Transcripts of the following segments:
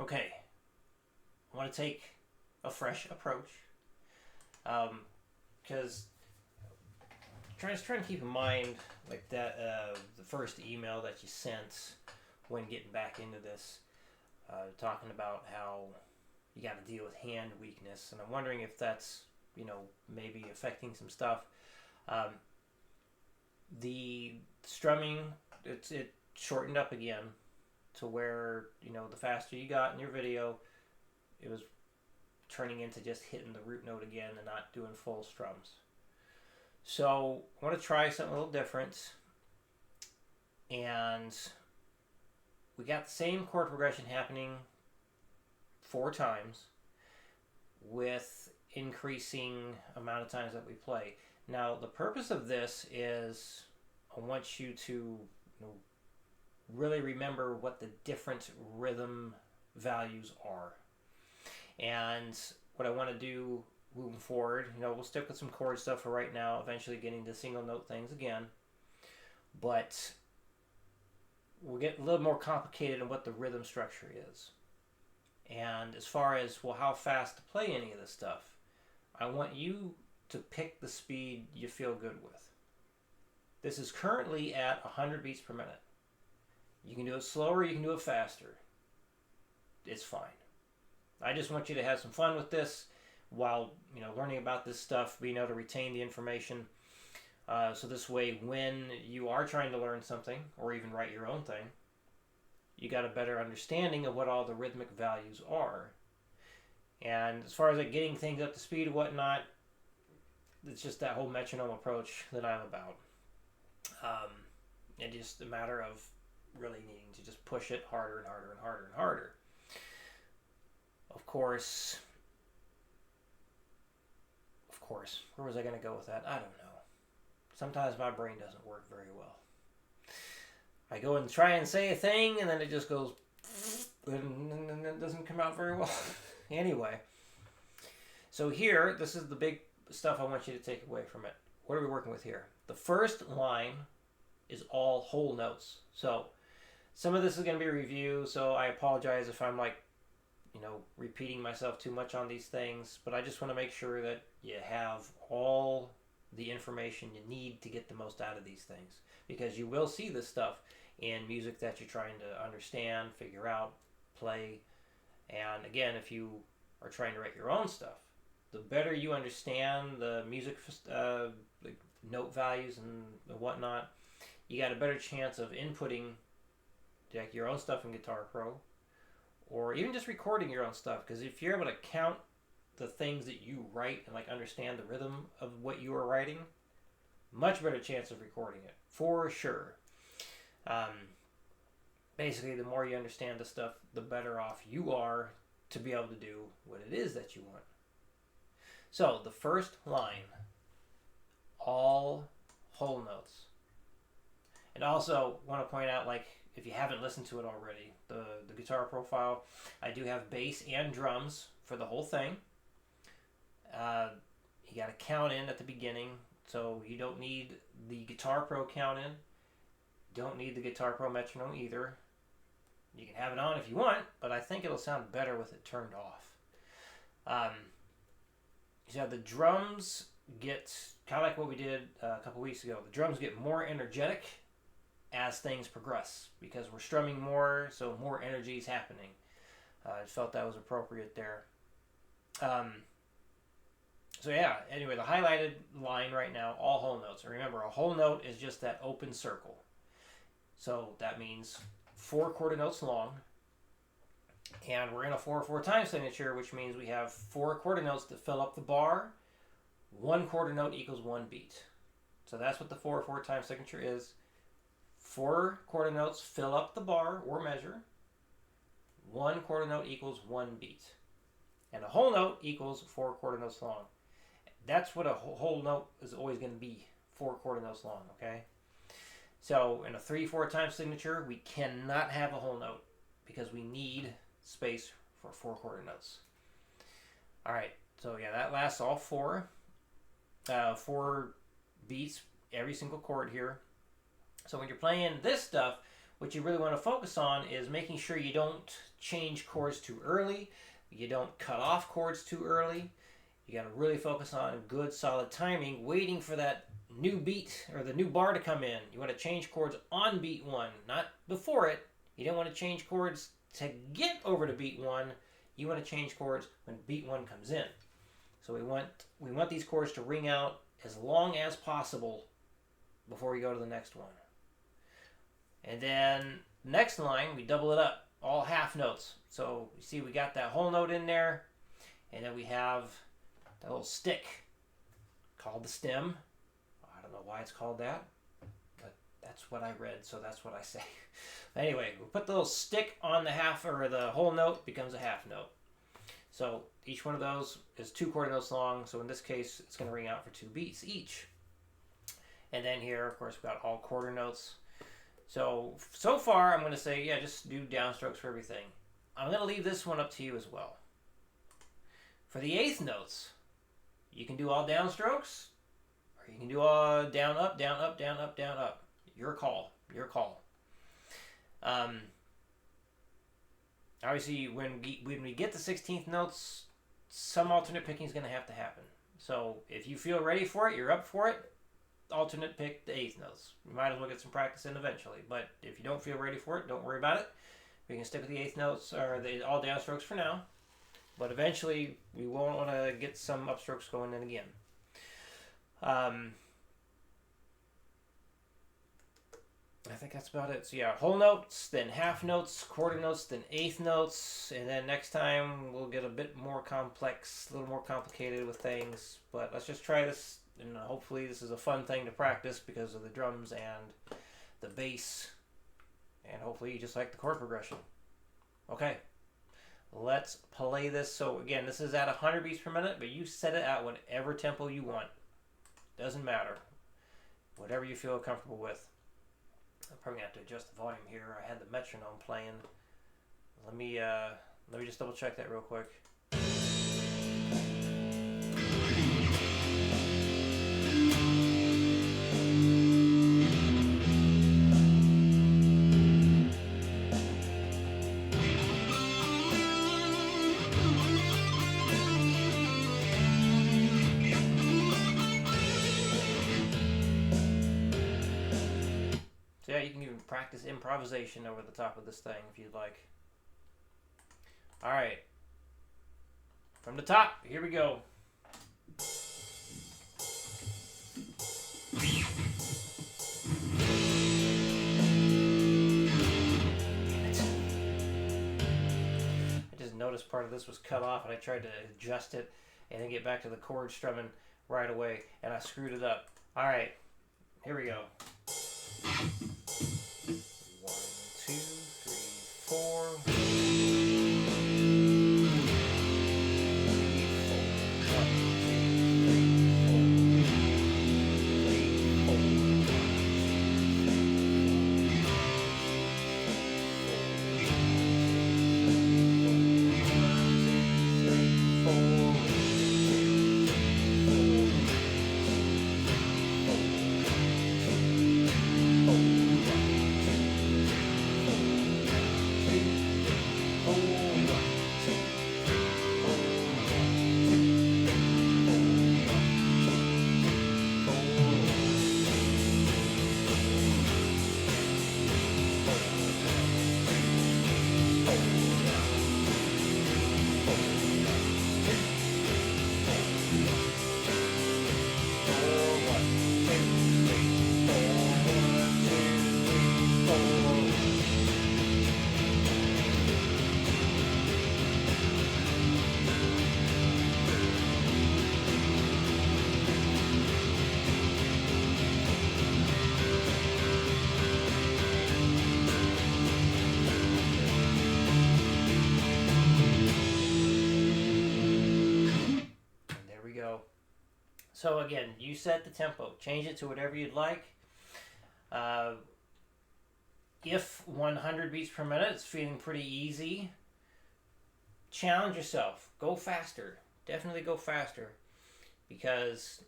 Okay, I want to take a fresh approach because trying to keep in mind like that the first email that you sent when getting back into this, talking about how you got to deal with hand weakness, and I'm wondering if that's maybe affecting some stuff. Um, the strumming it shortened up again to where the faster you got in your video, it was turning into just hitting the root note again and not doing full strums. So I want to try something a little different, and we got the same chord progression happening 4 times with increasing amount of times that we play. Now the purpose of this is I want you to really remember what the different rhythm values are. And what I want to do moving forward, we'll stick with some chord stuff for right now, eventually getting to single note things again. But we'll get a little more complicated in what the rhythm structure is. And as far as, how fast to play any of this stuff, I want you to pick the speed you feel good with. This is currently at 100 beats per minute. You can do it slower, you can do it faster. It's fine. I just want you to have some fun with this while learning about this stuff, being able to retain the information. So this way, when you are trying to learn something or even write your own thing, you got a better understanding of what all the rhythmic values are. And as far as getting things up to speed and whatnot, it's just that whole metronome approach that I'm about. And just a matter of really needing to just push it harder and harder and harder and harder. Of course, where was I going to go with that? I don't know. Sometimes my brain doesn't work very well. I go and try and say a thing, and then it just goes, and it doesn't come out very well. Anyway, so here, this is the big stuff I want you to take away from it. What are we working with here? The first line is all whole notes. So some of this is going to be a review, so I apologize if I'm repeating myself too much on these things, but I just want to make sure that you have all the information you need to get the most out of these things, because you will see this stuff in music that you're trying to understand, figure out, play. And again, if you are trying to write your own stuff, the better you understand the music, like note values and whatnot, you got a better chance of inputting your own stuff in Guitar Pro, or even just recording your own stuff. Because if you're able to count the things that you write and understand the rhythm of what you are writing, much better chance of recording it for sure. Basically, the more you understand the stuff, the better off you are to be able to do what it is that you want. So the first line, all whole notes. And also want to point out, if you haven't listened to it already, the guitar profile, I do have bass and drums for the whole thing. You got to count in at the beginning, so you don't need the Guitar Pro count in. Don't need the Guitar Pro metronome either. You can have it on if you want, but I think it'll sound better with it turned off. So the drums get, kind of like what we did a couple weeks ago, the drums get more energetic as things progress, because we're strumming more, so more energy is happening. I felt that was appropriate there. So yeah, anyway, the highlighted line right now, all whole notes. And remember, a whole note is just that open circle. So that means 4 quarter notes long. And we're in a 4/4 time signature, which means we have 4 quarter notes that fill up the bar. 1 quarter note equals 1 beat. So that's what the 4/4 time signature is. 4 quarter notes fill up the bar or measure. 1 quarter note equals 1 beat. And a whole note equals 4 quarter notes long. That's what a whole note is always going to be, 4 quarter notes long, okay? So in a 3/4 time signature, we cannot have a whole note because we need space for 4 quarter notes. All right, so yeah, that lasts all 4 beats, every single chord here. So when you're playing this stuff, what you really want to focus on is making sure you don't change chords too early, you don't cut off chords too early. You got to really focus on good solid timing, waiting for that new beat or the new bar to come in. You want to change chords on beat 1, not before it. You don't want to change chords to get over to beat 1. You want to change chords when beat 1 comes in. So we want these chords to ring out as long as possible before we go to the next one. And then next line, we double it up, all half notes. So you see we got that whole note in there, and then we have that little stick called the stem. I don't know why it's called that, but that's what I read, so that's what I say. Anyway, we put the little stick on the half, or the whole note becomes a half note. So each one of those is 2 quarter notes long, so in this case it's going to ring out for 2 beats each. And then here, of course, we've got all quarter notes. So far I'm going to say, yeah, just do downstrokes for everything. I'm going to leave this one up to you as well. For the 8th notes, you can do all downstrokes, or you can do all down, up, down, up, down, up, down, up. Your call. Your call. Obviously, when we get the 16th notes, some alternate picking is going to happen. So if you feel ready for it, you're up for it, alternate pick the 8th notes. You might as well get some practice in eventually. But if you don't feel ready for it, don't worry about it. We can stick with the 8th notes, or the all downstrokes for now. But eventually, we won't want to get some upstrokes going in again. I think that's about it. So yeah, whole notes, then half notes, quarter notes, then 8th notes, and then next time we'll get a bit more complex, a little more complicated with things. But let's just try this, and hopefully this is a fun thing to practice because of the drums and the bass, and hopefully you just like the chord progression. Okay, let's play this. So again, this is at 100 beats per minute, but you set it at whatever tempo you want. Doesn't matter. Whatever you feel comfortable with. I'm probably going to have to adjust the volume here. I had the metronome playing. Let me just double check that real quick. Yeah, you can even practice improvisation over the top of this thing if you'd like. All right. From the top, here we go. I just noticed part of this was cut off, and I tried to adjust it and then get back to the chord strumming right away, and I screwed it up. All right, here we go. 1, 2, 3, 4. So again, you set the tempo. Change it to whatever you'd like. If 100 beats per minute is feeling pretty easy, challenge yourself. Go faster. Definitely go faster. Because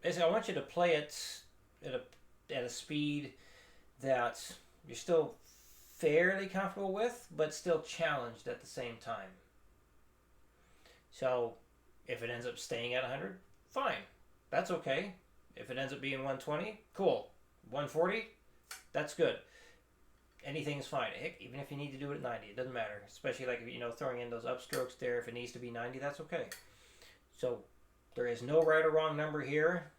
basically I want you to play it at a speed that you're still fairly comfortable with, but still challenged at the same time. So if it ends up staying at 100, fine. That's okay. If it ends up being 120, cool. 140, that's good. Anything's fine. Heck, even if you need to do it at 90, it doesn't matter. Especially like, throwing in those upstrokes there. If it needs to be 90, that's okay. So there is no right or wrong number here.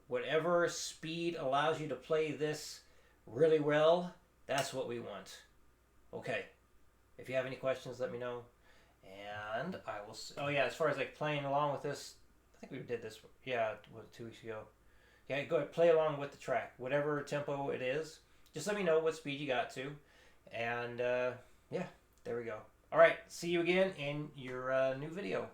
Whatever speed allows you to play this really well, that's what we want. Okay. If you have any questions, let me know. And I will... Oh, yeah, as far as like playing along with this, I think we did this, 2 weeks ago. Yeah, go ahead, play along with the track. Whatever tempo it is, just let me know what speed you got to. And, yeah, there we go. All right, see you again in your new video.